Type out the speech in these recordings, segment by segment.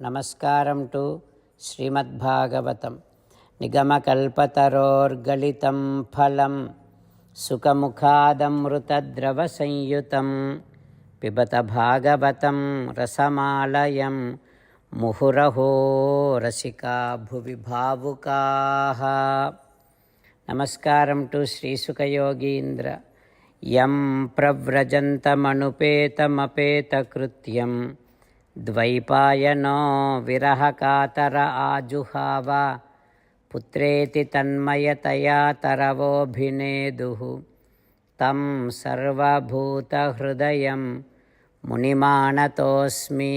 నమస్కారం టు శ్రీమద్భాగవతం. నిగమకల్పతరోర్గలితం ఫలం సుఖముఖాదమృతద్రవసంయుతం పిబత భాగవతం రసమాలయం ముహురహో రసికా భువి భావుకాః. నమస్కారం టు శ్రీసుఖయోగీంద్ర. యం ప్రవ్రజంతమనుపేతమపేతకృత్యం ద్వైపాయనో విరహకాతర ఆజుహావ పుత్రేతి తన్మయతయా తరవోభినేదుః తం సర్వభూతహృదయం మునిమానతోస్మి.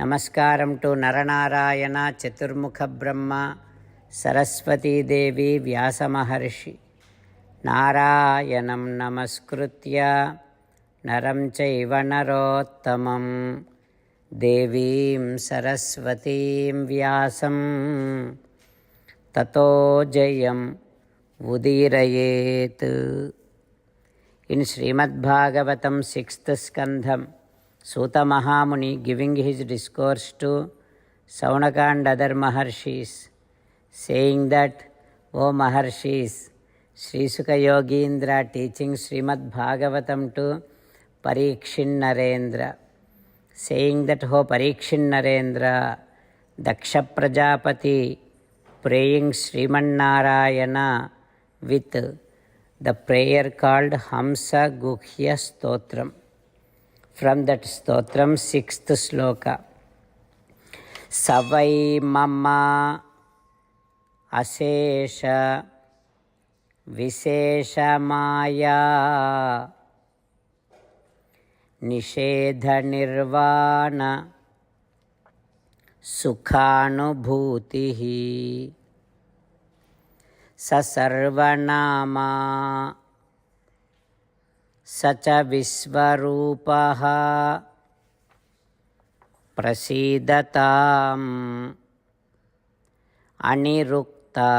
నమస్కారం టు నరనారాయణ, చతుర్ముఖ బ్రహ్మ, సరస్వతీదేవి, వ్యాసమహర్షి. నారాయణం నమస్కృత్య నరం చైవ నరోత్తమం దేవీం సరస్వతీం వ్యాసం తతో జయం ఉదీరయేత్. ఇన్ శ్రీమద్భాగవతం 6th స్కంధం, Suta Mahamuni giving his discourse to Saunaka and other Maharshis, saying that, O Maharshis, Sri Sukha Yogindra teaching Srimad Bhagavatam to Parikshit Narendra, saying that, O Parikshit Narendra, Daksha Prajapati praying Sriman Narayana with the prayer called Hamsa Guhya Stotram. From that stotram, 6th sloka. Savai mama asesha visesha maya nishedha nirvana sukhanubhutihi sasarvanama sacha visvarupah prasidatam anirukta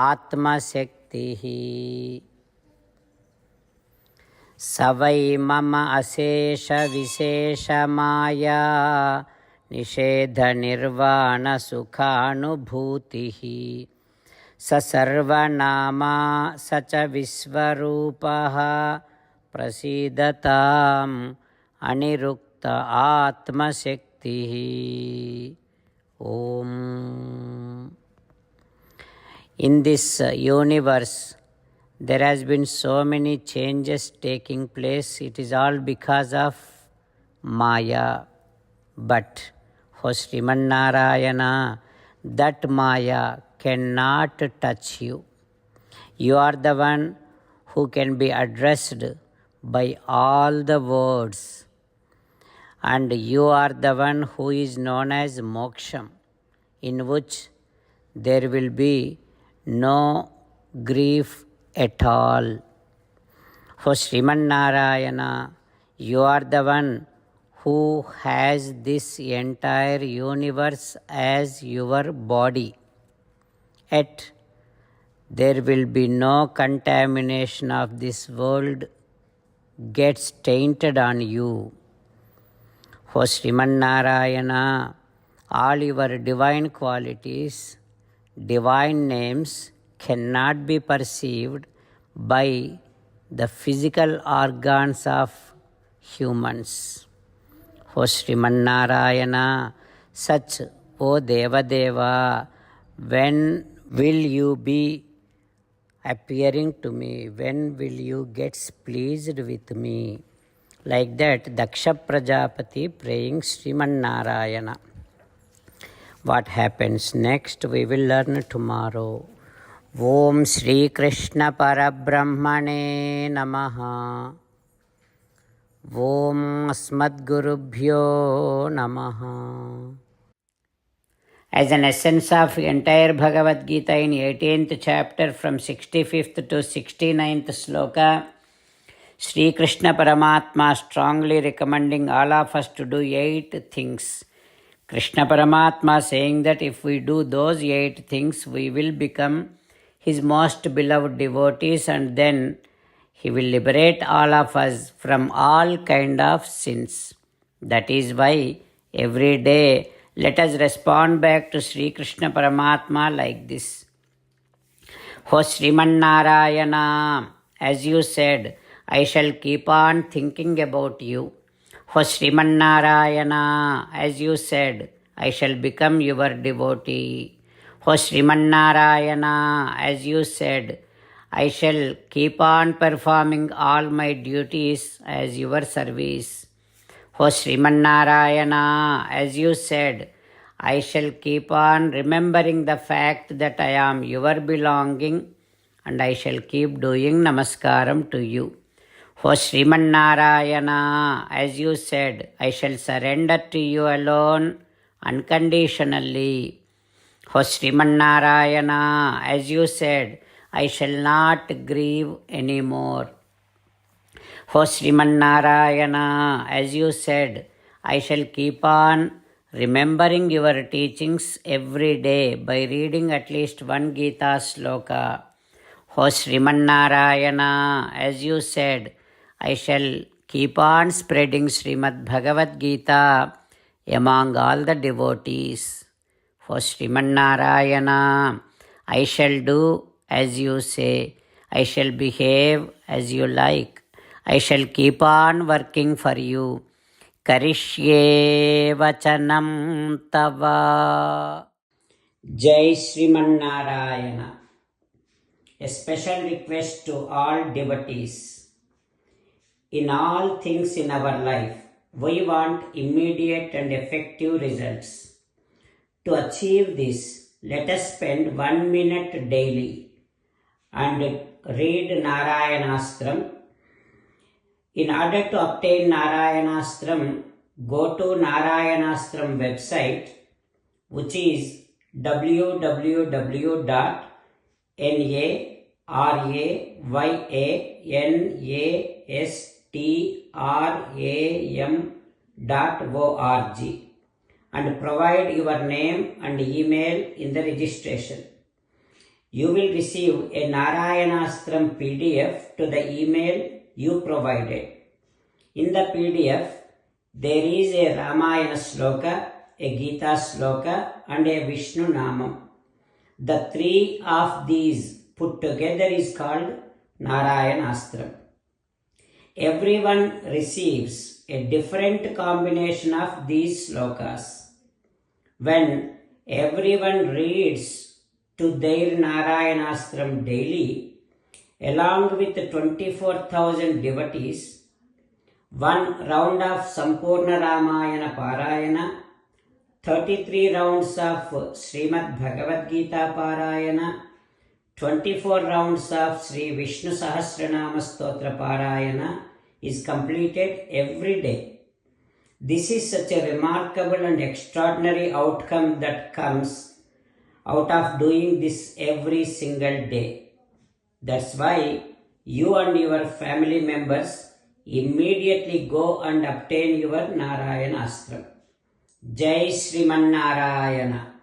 atmasaktihi. Savai mama asesha visesha maya nishedha nirvana sukhanubhutihi సర్వనామా సచ విశ్వరూపః ప్రసీదతాం అనిరుక్త ఆత్మశక్తిః. Om. In this universe, there has been so many changes taking place. It is all because of Maya. But, O Sriman Narayana, that Maya cannot touch you. You are the one who can be addressed by all the words, and you are the one who is known as Moksham, in which there will be no grief at all. For Sriman Narayana, you are the one who has this entire universe as your body. Yet there will be no contamination of this world gets tainted on you. For Sriman Narayana, all your divine qualities, divine names cannot be perceived by the physical organs of humans. For Sriman Narayana, such, O Devadeva, when will you be appearing to me? When will you get pleased with me? Like that, Daksha Prajapati praying Sriman Narayana. What happens next, we will learn tomorrow. Om Shri Krishna Parabrahmane Namaha. Om Asmadgurubhyo Namaha. As an essence of entire Bhagavad Gita in 18th chapter from 65th to 69th sloka, Sri Krishna Paramatma strongly recommending all of us to do 8 things. Krishna Paramatma saying that if we do those 8 things, we will become his most beloved devotees, and then he will liberate all of us from all kind of sins. That is why every day. Let us respond back to Sri Krishna Paramatma like this. O Sriman Narayana, as you said, I shall keep on thinking about you. O Sriman Narayana, as you said, I shall become your devotee. O Sriman Narayana, as you said, I shall keep on performing all my duties as your service. O Sriman Narayana, as you said, I shall keep on remembering the fact that I am your belonging and I shall keep doing namaskaram to you. O Sriman Narayana, as you said, I shall surrender to you alone unconditionally. O Sriman Narayana, as you said, I shall not grieve anymore. O Sriman Narayana, as you said, I shall keep on remembering your teachings every day by reading at least one Gita sloka. O Sriman Narayana, as you said, I shall keep on spreading Srimad Bhagavad Gita among all the devotees. O Sriman Narayana, I shall do as you say. I shall behave as you like. I shall keep on working for you. Karishye vachanam tava. Jai Sriman Narayana. A special request to all devotees. In all things in our life, we want immediate and effective results. To achieve this, let us spend 1 minute daily and read Narayanastram. In order to obtain Narayanastram, go to Narayanastram website, which is www.narayanastram.org and provide your name and email in the registration. You will receive a Narayanastram PDF to the email you provided. In the PDF, there is a Ramayana sloka, a Gita sloka and a Vishnu Namam. The three of these put together is called Narayanastram. Everyone receives a different combination of these slokas. When everyone reads to their Narayanastram daily, along with 24,000 devotees, one round of Sampurna Ramayana Parayana, 33 rounds of Srimad Bhagavad Gita Parayana, 24 rounds of Sri Vishnu Sahasranama Stotra Parayana is completed every day. This is such a remarkable and extraordinary outcome that comes out of doing this every single day. That's why you and your family members immediately go and obtain your Narayanastram. Jai Sriman Narayana.